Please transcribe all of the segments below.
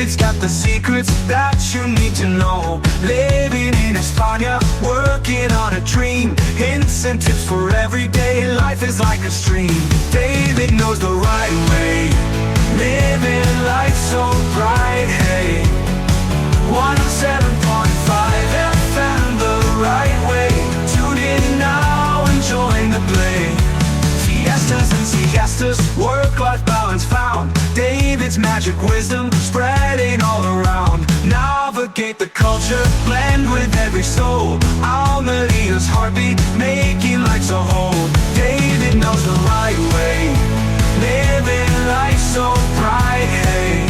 David's got the secrets that you need to know. Living in España, working on a dream. Hints and tips for everyday life is like a stream. David knows the right way, living life so bright, hey. 107.5 FM, the right way. Tune in now and join the play. Fiestas and siestas, work-life balance found. David's magic wisdom spreading all around. Navigate the culture, blend with every soul. Almeria's heartbeat, making life so whole. David knows the right way, living life so bright, hey.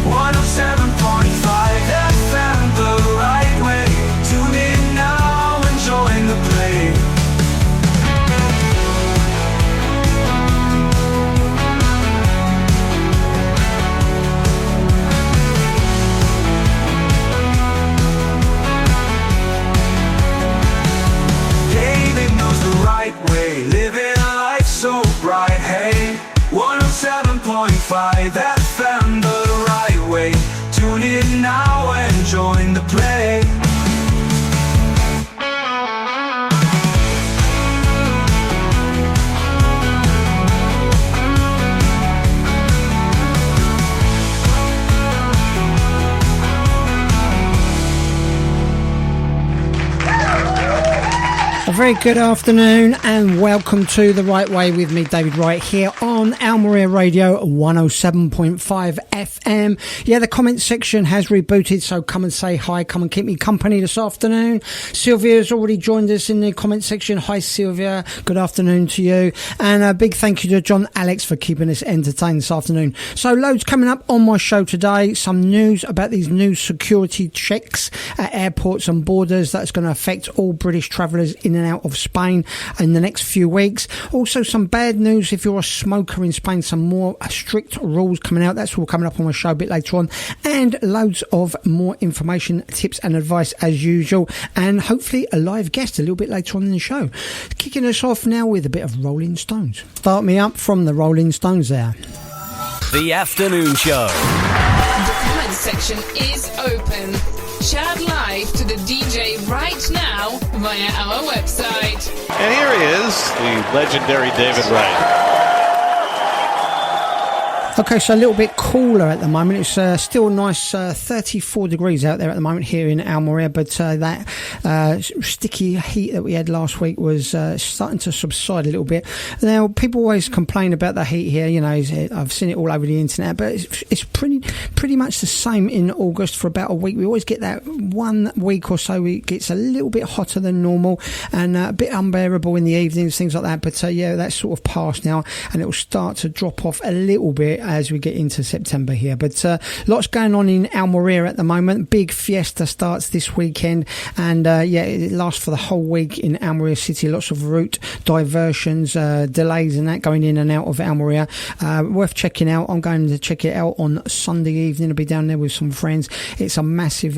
107.5 FM, the right way. Tune in now and join the play. David knows the right way, living a life so bright, hey. 107.5 FM, the right way. Tune in now and join the play. A very good afternoon and welcome to The Right Way with me, David Wright, here on Almeria Radio 107.5 FM. Yeah, the comment section has rebooted, so come and say hi, come and keep me company this afternoon. Sylvia's already joined us in the comment section. Hi Sylvia, good afternoon to you. And a big thank you to John Alex for keeping us entertained this afternoon. So loads coming up on my show today. Some news about these new security checks at airports and borders that's going to affect all British travellers in and out of Spain in the next few weeks. Also some bad news if you're a smoker in Spain, some more strict rules coming out. That's all coming up on my show a bit later on, and loads of more information, tips and advice as usual, and hopefully a live guest a little bit later on in the show. Kicking us off now with a bit of Rolling Stones. Start me up from the Rolling Stones there. The Afternoon Show. The comment section is open. Chat live to the DJ right now via our website. And here he is, the legendary David Wright. Okay, so a little bit cooler at the moment. It's still nice 34 degrees out there at the moment here in Almeria, but that sticky heat that we had last week was starting to subside a little bit. Now, people always complain about the heat here. You know, I've seen it all over the internet, but it's pretty much the same in August for about a week. We always get that 1 week or so it gets a little bit hotter than normal and a bit unbearable in the evenings, things like that. But yeah, that's sort of past now, and it will start to drop off a little bit as we get into September here. But lots going on in Almeria at the moment. Big fiesta starts this weekend, and yeah, it lasts for the whole week in Almeria City. Lots of route diversions, delays and that going in and out of Almeria. Worth checking out. I'm going to check it out on Sunday evening. I'll be down there with some friends. It's a massive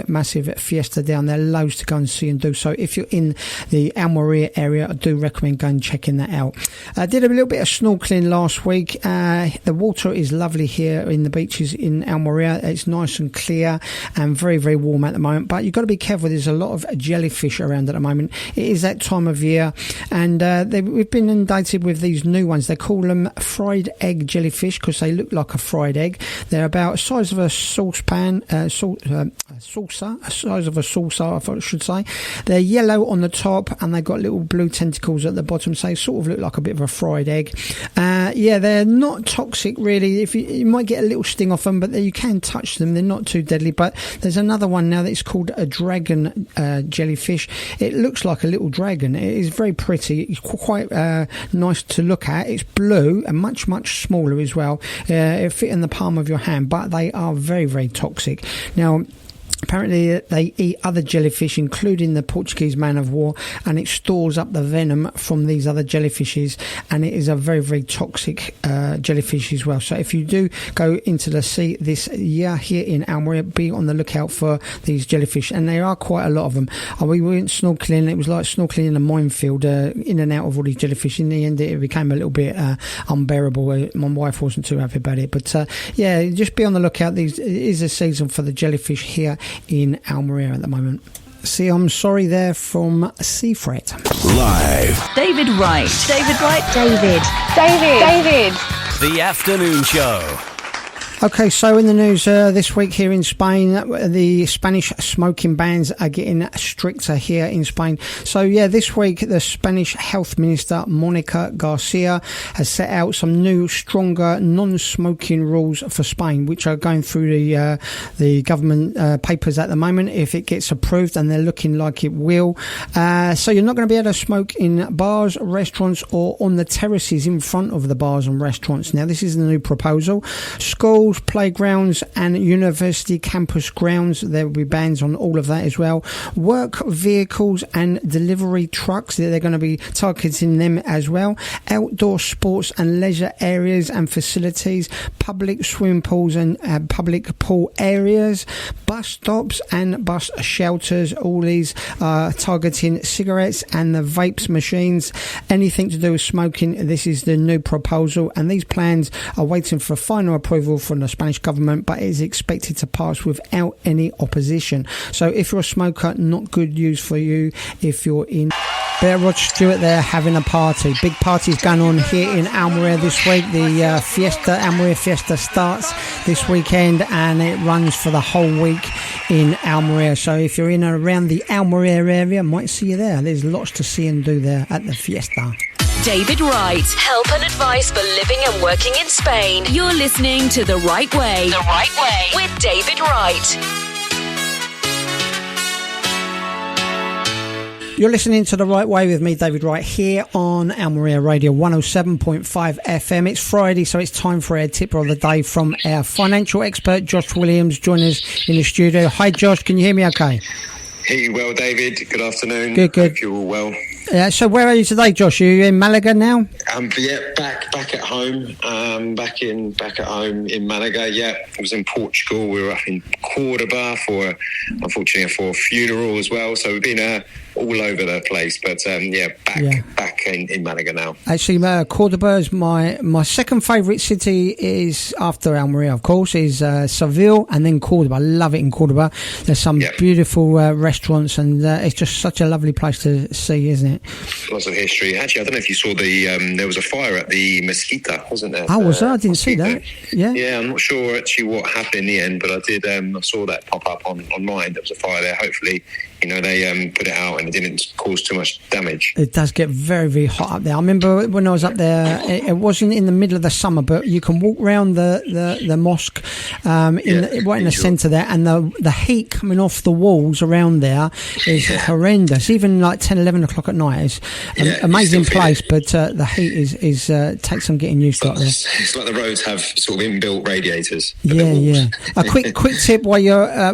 fiesta down there. Loads to go and see and do. So if you're in the Almeria area, I do recommend going and checking that out. I did a little bit of snorkeling last week. The water is lovely here in the beaches in Almeria. It's nice and clear and very warm at the moment, but you've got to be careful. There's a lot of jellyfish around at the moment. It is that time of year, and we've been inundated with these new ones. They call them fried egg jellyfish because they look like a fried egg. They're about the size of a saucepan, saucer, size of a saucer, I should say. They're yellow on the top and they've got little blue tentacles at the bottom, so they sort of look like a bit of a fried egg. Yeah, they're not toxic really. If you might get a little sting off them, but you can touch them. They're not too deadly. But there's another one now that's called a dragon jellyfish. It looks like a little dragon. It is very pretty. It's quite nice to look at. It's blue and much smaller as well. It fit in the palm of your hand, but they are very toxic. Now, Apparently, they eat other jellyfish, including the Portuguese man of war, and it stores up the venom from these other jellyfishes, and it is a very, very toxic jellyfish as well. So if you do go into the sea this year here in Almería, be on the lookout for these jellyfish, and there are quite a lot of them. We went snorkeling. It was like snorkeling in a minefield, in and out of all these jellyfish. In the end, it became a little bit unbearable. My wife wasn't too happy about it, but yeah, just be on the lookout. It is a season for the jellyfish here in Almería at the moment. See, I'm sorry there from Seafret. Live. David Wright. David Wright. David. The Afternoon Show. Okay, so in the news this week here in Spain, the Spanish smoking bans are getting stricter here in Spain. So yeah, this week the Spanish Health Minister Mónica Garcia has set out some new, stronger non-smoking rules for Spain, which are going through the government papers at the moment. If it gets approved, and they're looking like it will, so you're not going to be able to smoke in bars, restaurants, or on the terraces in front of the bars and restaurants. Now, this is the new proposal. Schools, playgrounds and university campus grounds, there will be bans on all of that as well. Work vehicles and delivery trucks, they're going to be targeting them as well. Outdoor sports and leisure areas and facilities, public swimming pools and public pool areas, bus stops and bus shelters, all these are targeting cigarettes and the vapes machines, anything to do with smoking. This is the new proposal, and these plans are waiting for final approval from the Spanish government, but it is expected to pass without any opposition. So if you're a smoker, not good news for you if you're in. Bear Rod Stewart there having a party. Big parties going on here in Almería this week. The Almería Fiesta starts this weekend and it runs for the whole week in Almería. So if you're in and around the Almería area, I might see you there. There's lots to see and do there at the Fiesta. David Wright. Help and advice for living and working in Spain. You're listening to The Right Way. The Right Way with David Wright. You're listening to The Right Way with me, David Wright, here on Almería Radio 107.5 FM. It's Friday, so it's time for our tip of the day from our financial expert, Josh Williams, joining us in the studio. Hi, Josh. Can you hear me okay? Hear you well, David. Good afternoon. Good. Hope you're all well. So where are you today, Josh? Are you in Malaga now? Yeah, back at home. Back at home in Malaga. Yeah, I was in Portugal. We were up in Cordoba unfortunately for a funeral as well. So we've been all over the place, but back in Malaga now. Actually, Cordoba is my second favourite city, is after Almería, of course, is Seville and then Cordoba. I love it in Cordoba. There's some beautiful restaurants, and it's just such a lovely place to see, isn't it? Lots of history. Actually, I don't know if you saw there was a fire at the Mesquita, wasn't there? Oh, was there? I didn't see that. Yeah, I'm not sure actually what happened in the end, but I did. I saw that pop up online. There was a fire there. Hopefully, they put it out and it didn't cause too much damage. It does get very, very hot up there. I remember when I was up there, it wasn't in the middle of the summer, but you can walk around the mosque right in the centre there, and the heat coming off the walls around there is horrendous. Even like 10, 11 o'clock at night is an amazing place, but the heat is takes some getting used to up there. It's like the roads have sort of inbuilt radiators. Yeah. A quick tip while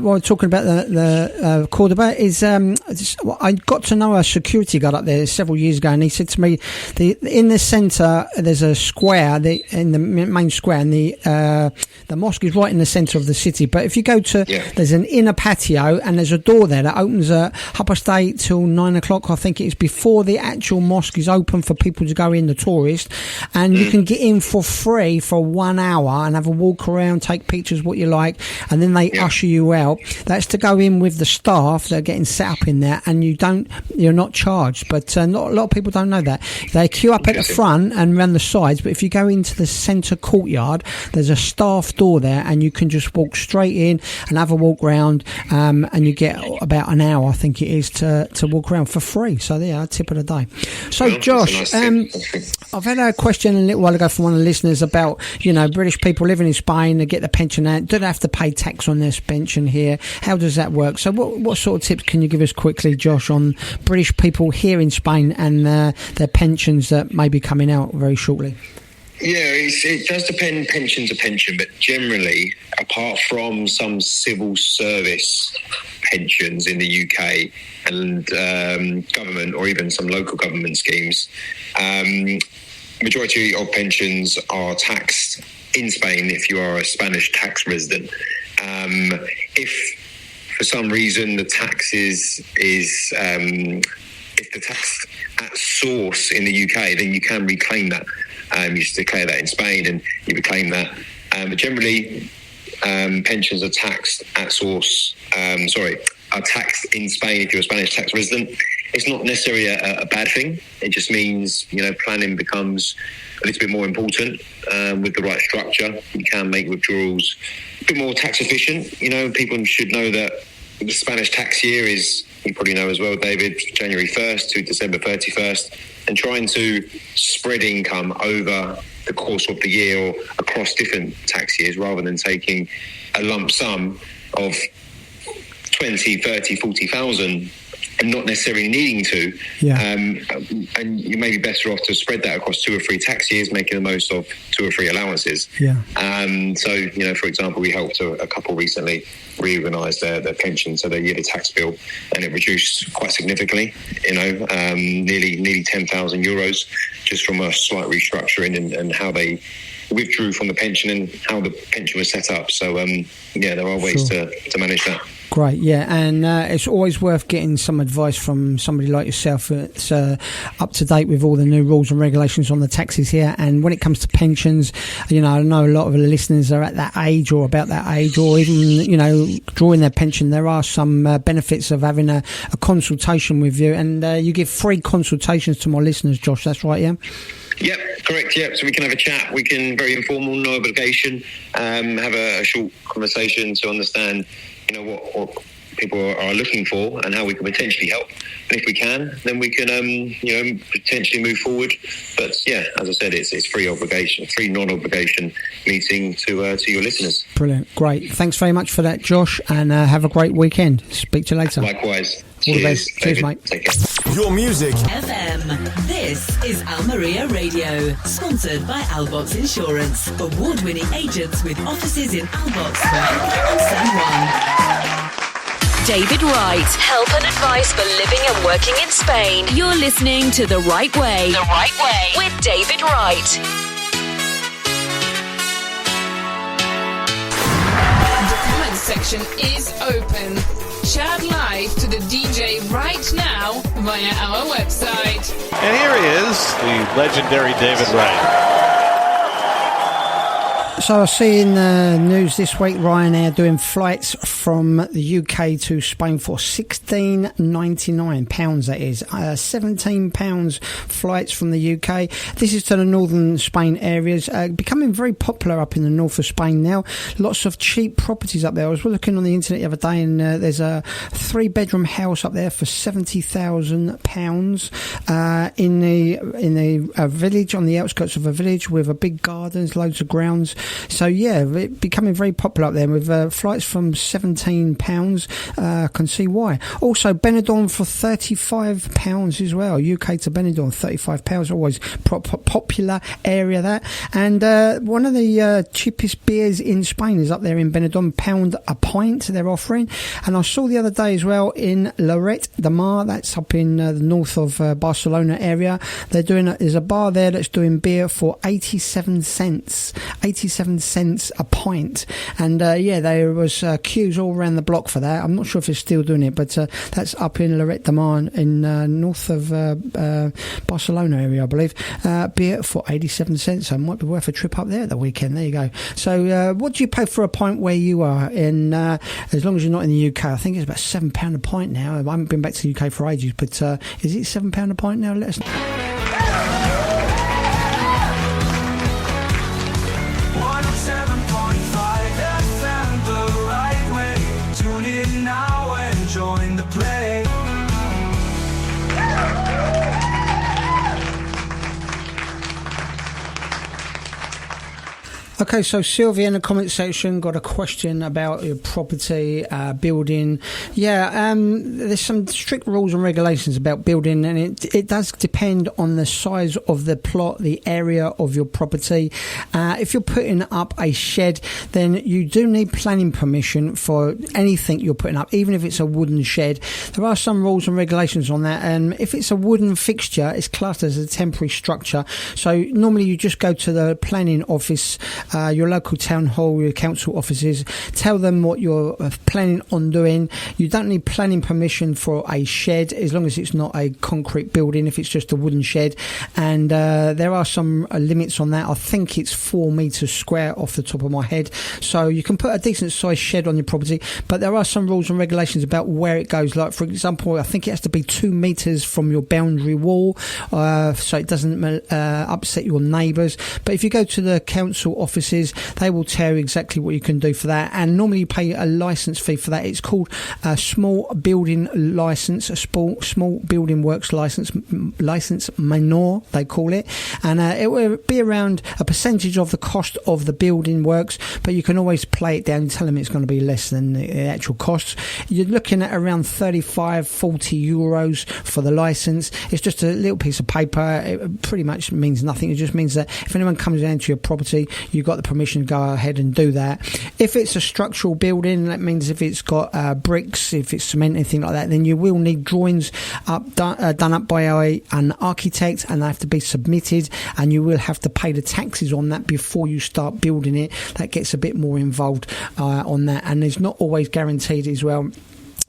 we're talking about the Cordoba is I got to know a security guard up there several years ago, and he said to me, in the centre there's a square, in the main square, and the mosque is right in the centre of the city. But if you go to, there's an inner patio, and there's a door there that opens at 8:30 till 9 o'clock, I think it is, before the actual mosque is open for people to go in, the tourists, and you can get in for free for 1 hour and have a walk around, take pictures, what you like, and then they usher you out. That's to go in with the staff that are getting set up in there, and you're not charged. But not a lot of people don't know that. They queue up at the front and around the sides, but if you go into the centre courtyard, there's a staff door there, and you can just walk straight in and have a walk round, and you get about an hour, I think it is, to walk around for free. So there, tip of the day. So Josh, I've had a question a little while ago from one of the listeners about, British people living in Spain, they get the pension out, do they have to pay tax on their pension here? How does that work? So what sort of tips can you give us quickly, Josh, on British people here in Spain and their pensions that may be coming out very shortly? Yeah, it does depend pension to pension, but generally, apart from some civil service pensions in the UK and government or even some local government schemes, majority of pensions are taxed in Spain if you are a Spanish tax resident. If for some reason the tax is if the tax at source in the UK, then you can reclaim that. You just declare that in Spain and you reclaim that. But generally, pensions are taxed at source. Are taxed in Spain if you're a Spanish tax resident. It's not necessarily a bad thing. It just means, planning becomes a little bit more important with the right structure. You can make withdrawals a bit more tax efficient. People should know that the Spanish tax year is, you probably know as well, David, January 1st to December 31st, and trying to spread income over the course of the year or across different tax years rather than taking a lump sum of 20, 30, 40,000 and not necessarily needing to. Yeah. And you may be better off to spread that across 2 or 3 tax years, making the most of 2 or 3 allowances. Yeah. So, for example, we helped a couple recently reorganise their pension, so their yearly tax bill, and it reduced quite significantly, nearly 10,000 euros just from a slight restructuring and how they withdrew from the pension and how the pension was set up. So, there are ways to manage that. Great, yeah, and it's always worth getting some advice from somebody like yourself that's up to date with all the new rules and regulations on the taxes here. And when it comes to pensions, I know a lot of the listeners are at that age or about that age, or even drawing their pension. There are some benefits of having a consultation with you, and you give free consultations to my listeners, Josh. That's right, yeah. Yep, correct. Yep. So we can have a chat. We can, very informal, no obligation, have a short conversation to understand, what people are looking for and how we can potentially help. And if we can, then we can, potentially move forward. But yeah, as I said, it's free non-obligation meeting to your listeners. Brilliant, great. Thanks very much for that, Josh, and have a great weekend. Speak to you later. Likewise. All the best. Cheers, mate. Take care. Your music. FM. This is Almeria Radio, sponsored by Albox Insurance. Award-winning agents with offices in Albox, Mojica and San Juan. David Wright. Help and advice for living and working in Spain. You're listening to The Right Way. The Right Way with David Wright. The comment section is open. Chat live to the DJ right now via our website. And here he is, the legendary David Wright. So I see in the news this week, Ryanair doing flights from the UK to Spain for £16.99, that is. £17 flights from the UK. This is to the northern Spain areas, becoming very popular up in the north of Spain now. Lots of cheap properties up there. I was looking on the internet the other day, and there's a 3-bedroom house up there for £70,000 in the village, on the outskirts of a village with a big gardens, loads of grounds. So yeah, it becoming very popular up there with flights from £17. Can see why. Also Benidorm for £35 as well. UK to Benidorm, £35. Always popular area that. And one of the cheapest beers in Spain is up there in Benidorm, £1 a pint they're offering. And I saw the other day as well in Lloret de Mar, that's up in the north of Barcelona area. There's a bar there that's doing beer for 87 cents a pint, and there was queues all around the block for that. I'm not sure if it's still doing it, but that's up in Lloret de Mar in north of Barcelona area, I believe. Beer for 87 cents, so it might be worth a trip up there at the weekend. There you go. So what do you pay for a pint where you are in, as long as you're not in the UK? I think it's about £7 a pint now. I haven't been back to the UK for ages, but is it £7 a pint now? Let us know. 107.5 FM, the right way. Tune in now and join the play. Okay, so Sylvia in the comment section got a question about your property, building. Yeah, there's some strict rules and regulations about building, and it does depend on the size of the plot, the area of your property. If you're putting up a shed, then you do need planning permission for anything you're putting up, even if it's a wooden shed. There are some rules and regulations on that, and if it's a wooden fixture, it's classed as a temporary structure. So normally you just go to the planning office, your local town hall, your council offices, tell them what you're planning on doing. You don't need planning permission for a shed as long as it's not a concrete building, if it's just a wooden shed. And there are some limits on that. I think it's 4 metres square off the top of my head. So you can put a decent sized shed on your property, but there are some rules and regulations about where it goes. Like, for example, I think it has to be 2 metres from your boundary wall, so it doesn't upset your neighbours. But if you go to the council offices, they will tell you exactly what you can do for that, and normally you pay a licence fee for that. It's called a small building licence, a small building works licence minor, they call it, and it will be around a percentage of the cost of the building works, but you can always play it down and tell them it's going to be less than the actual costs. You're looking at around 35-40 euros for the licence. It's just a little piece of paper. It pretty much means nothing. It just means that if anyone comes down to your property, you've got the permission to go ahead and do that. If it's a structural building, that means if it's got bricks, if it's cement, anything like that, then you will need drawings done up by an architect, and they have to be submitted, and you will have to pay the taxes on that before you start building it. That gets a bit more involved on that, and it's not always guaranteed as well.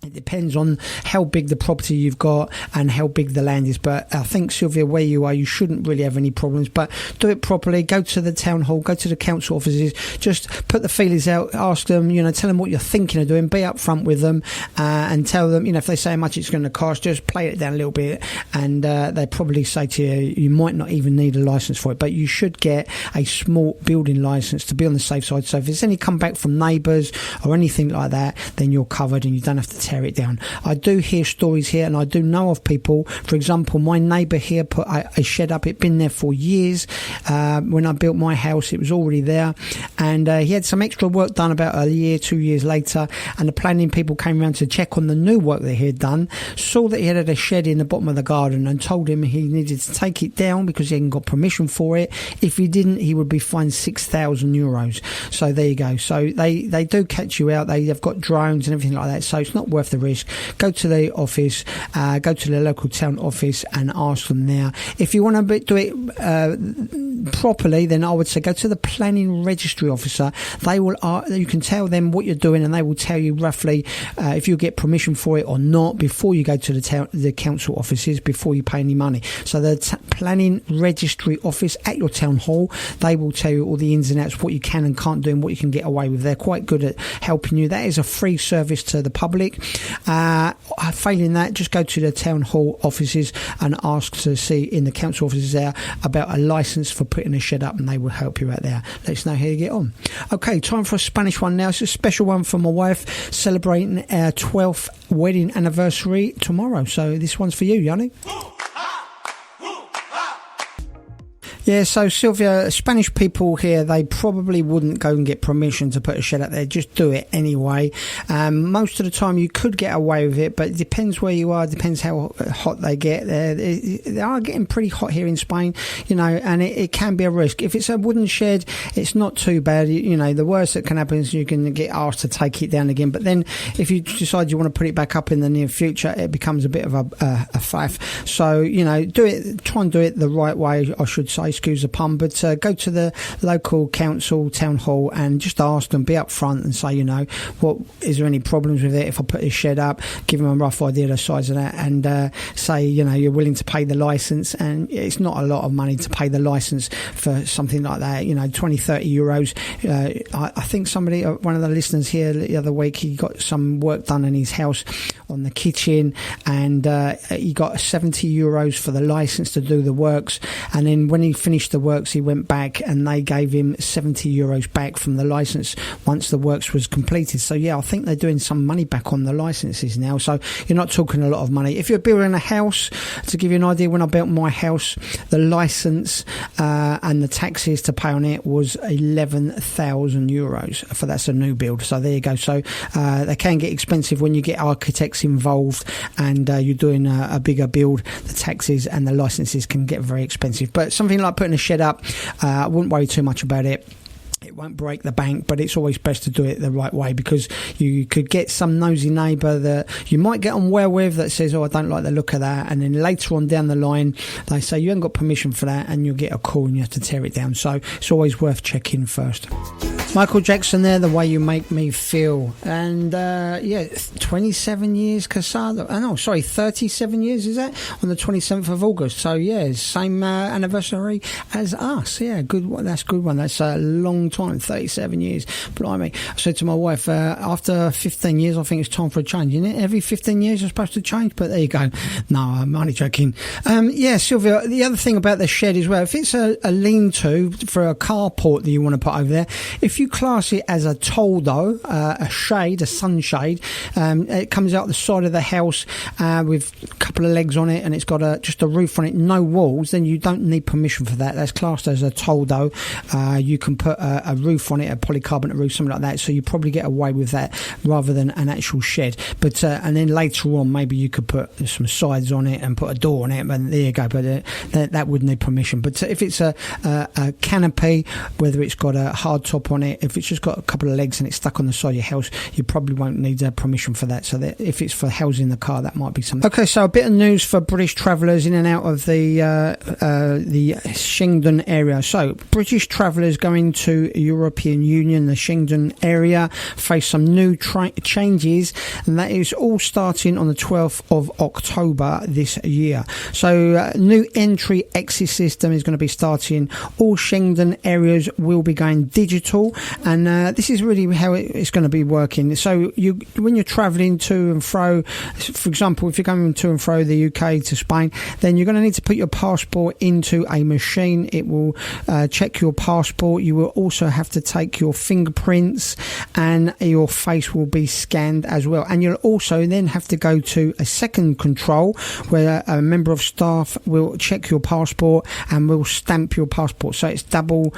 It depends on how big the property you've got and how big the land is. But I think, Sylvia, where you are, you shouldn't really have any problems. But do it properly. Go to the town hall, go to the council offices. Just put the feelers out. Ask them, tell them what you're thinking of doing. Be upfront with them and tell them, if they say how much it's going to cost, just play it down a little bit. And they probably say to you, you might not even need a licence for it. But you should get a small building licence to be on the safe side. So if there's any comeback from neighbours or anything like that, then you're covered and you don't have to tear it down. I do hear stories here, and I do know of people. For example, my neighbour here put a shed up. It'd been there for years. When I built my house, it was already there, and he had some extra work done about a year, 2 years later, and the planning people came around to check on the new work that he had done, saw that he had a shed in the bottom of the garden, and told him he needed to take it down because he hadn't got permission for it. If he didn't, he would be fined 6,000 euros. So there you go. So they do catch you out. They've got drones and everything like that, so it's not worth the risk. Go to the office, go to the local town office and ask them there. If you want to do it properly, then I would say go to the planning registry officer. They will. You can tell them what you're doing, and they will tell you roughly if you get permission for it or not before you go to the council offices, before you pay any money. So the planning registry office at your town hall, they will tell you all the ins and outs, what you can and can't do, and what you can get away with. They're quite good at helping you. That is a free service to the public. Failing that, just go to the town hall offices and ask to see in the council offices there about a licence for putting a shed up, and they will help you out there. Let us know how you get on. Okay, time for a Spanish one now. It's a special one for my wife, celebrating our 12th wedding anniversary tomorrow. So this one's for you, Yanni. Yeah, so Sylvia, Spanish people here, they probably wouldn't go and get permission to put a shed up there. Just do it anyway. Most of the time you could get away with it, but it depends where you are. It depends how hot they get. They are getting pretty hot here in Spain, and it can be a risk. If it's a wooden shed, it's not too bad. The worst that can happen is you can get asked to take it down again. But then if you decide you want to put it back up in the near future, it becomes a bit of a faff. So, try and do it the right way, I should say. Excuse the pun, but go to the local council town hall and just ask them, be up front and say, what is there any problems with it if I put this shed up? Give them a rough idea of the size of that, and say you're willing to pay the license, and it's not a lot of money to pay the license for something like that. 20-30 euros. I think one of the listeners here the other week, he got some work done in his house on the kitchen, and he got €70 for the license to do the works. And then when he finished the works, he went back and they gave him €70 back from the license once the works was completed. So yeah, I think they're doing some money back on the licenses now. So you're not talking a lot of money. If you're building a house, to give you an idea, when I built my house, the license and the taxes to pay on it was €11,000 for that's a new build. So there you go. So they can get expensive when you get architects involved and you're doing a bigger build. The taxes and the licenses can get very expensive. But something like putting a shed up, I wouldn't worry too much about it. It won't break the bank, but it's always best to do it the right way, because you could get some nosy neighbour that you might get on well with that says, oh, I don't like the look of that, and then later on down the line they say you haven't got permission for that, and you'll get a call and you have to tear it down. So it's always worth checking first. Michael Jackson there, The Way You Make Me Feel. And 27 years Casado. Oh no, sorry, 37 years is that? On the 27th of August. So yeah, same anniversary as us. Yeah, good one. That's a good one. That's a long time, 37 years. Blimey. I said to my wife, after 15 years, I think it's time for a change, isn't it? Every 15 years you're supposed to change, but there you go. No, I'm only joking. Sylvia, the other thing about the shed as well, if it's a lean-to for a carport that you want to put over there, if you class it as a toldo, a shade, a sunshade, it comes out the side of the house with a couple of legs on it, and it's got just a roof on it, no walls, then you don't need permission for that. That's classed as a toldo. You can put a roof on it, a polycarbonate roof, something like that, so you probably get away with that rather than an actual shed. But and then later on maybe you could put some sides on it and put a door on it, and there you go. But that would need permission. But if it's a canopy, whether it's got a hard top on it, if it's just got a couple of legs and it's stuck on the side of your house, you probably won't need permission for that. So that if it's for housing the car, that might be something. Okay, so a bit of news for British travellers in and out of the Schengen area. So British travellers going to European Union, the Schengen area, face some new changes, and that is all starting on the 12th of October this year. So new entry exit system is going to be starting. All Schengen areas will be going digital, and this is really how it's going to be working. So when you're travelling to and fro, for example, if you're going to and fro the UK to Spain, then you're going to need to put your passport into a machine. It will check your passport. You will also have to take your fingerprints, and your face will be scanned as well. And you'll also then have to go to a second control where a member of staff will check your passport and will stamp your passport. So it's double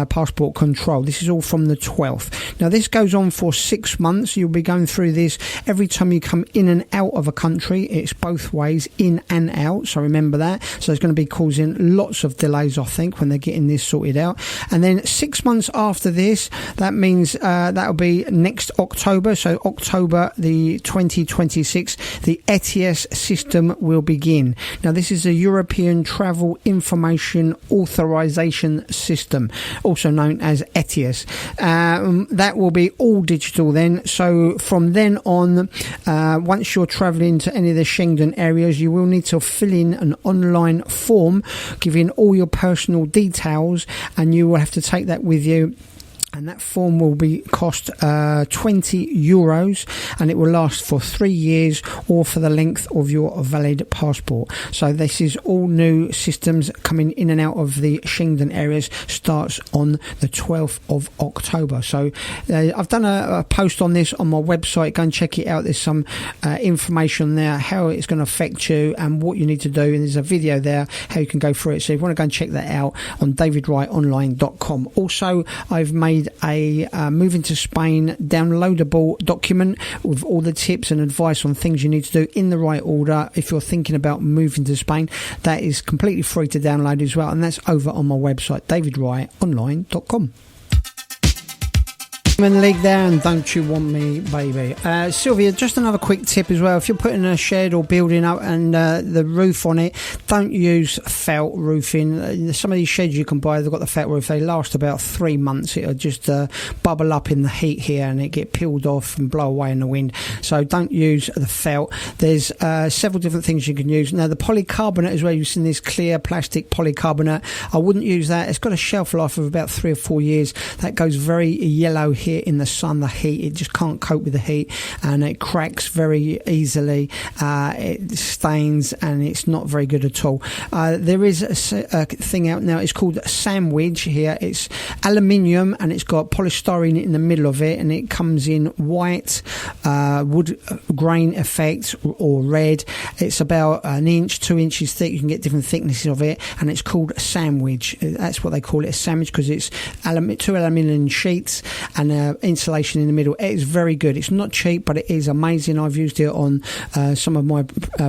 passport control. This is all from the 12th. Now this goes on for 6 months. You'll be going through this every time you come in and out of a country. It's both ways, in and out, so remember that. So it's going to be causing lots of delays, I think, when they're getting this sorted out. And then 6 months after this, that means that'll be next October, so October the 2026, the ETIAS system will begin. Now this is a European Travel Information Authorization System, also known as ETIAS. That will be all digital then. So from then on, once you're travelling to any of the Schengen areas, you will need to fill in an online form giving all your personal details, and you will have to take that with you. And that form will cost €20, and it will last for 3 years or for the length of your valid passport. So this is all new systems coming in and out of the Schengen areas. Starts on the 12th of October. So I've done a post on this on my website. Go and check it out. There's some information there, how it's going to affect you and what you need to do. And there's a video there how you can go through it. So if you want to go and check that out on davidwrightonline.com. Also, I've made a moving to Spain downloadable document with all the tips and advice on things you need to do in the right order if you're thinking about moving to Spain. That is completely free to download as well, and that's over on my website, davidwrightonline.com. League there, and Don't You Want Me Baby. Sylvia, just another quick tip as well. If you're putting a shed or building up and the roof on it, don't use felt roofing. Some of these sheds you can buy, they've got the felt roof. They last about 3 months. It'll just bubble up in the heat here and it get peeled off and blow away in the wind. So don't use the felt. There's several different things you can use. Now the polycarbonate as well, you've seen this clear plastic polycarbonate. I wouldn't use that. It's got a shelf life of about 3 or 4 years. That goes very yellow here in the sun, the heat, it just can't cope with the heat, and it cracks very easily. It stains, and it's not very good at all. There is a thing out now, it's called Sandwich here. It's aluminium, and it's got polystyrene in the middle of it, and it comes in white, wood grain effect, or red. It's about an inch, 2 inches thick. You can get different thicknesses of it, and it's called a sandwich. That's what they call it, a sandwich, because it's two aluminium sheets and insulation in the middle. It is very good. It's not cheap, but it is amazing. I've used it on some of my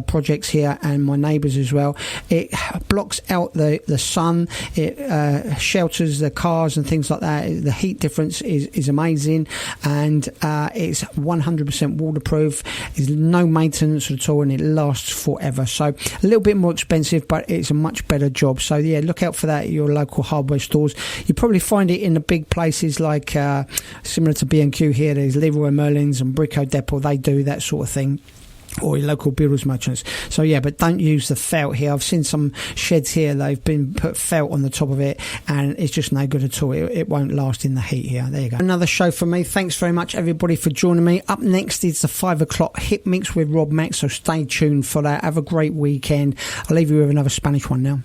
projects here and my neighbours as well. It blocks out the sun. It shelters the cars and things like that. The heat difference is amazing, and it's 100% waterproof. There's no maintenance at all, and it lasts forever. So a little bit more expensive, but it's a much better job. So yeah, look out for that at your local hardware stores. You probably find it in the big places like similar to B&Q here. There's Leroy Merlin's and Brico Dépôt. They do that sort of thing, or your local builders merchants. So yeah, but don't use the felt here. I've seen some sheds here, they've been put felt on the top of it, and it's just no good at all. It won't last in the heat here. There you go. Another show for me. Thanks very much, everybody, for joining me. Up next is the 5 o'clock hit mix with Rob Max, so stay tuned for that. Have a great weekend. I'll leave you with another Spanish one now.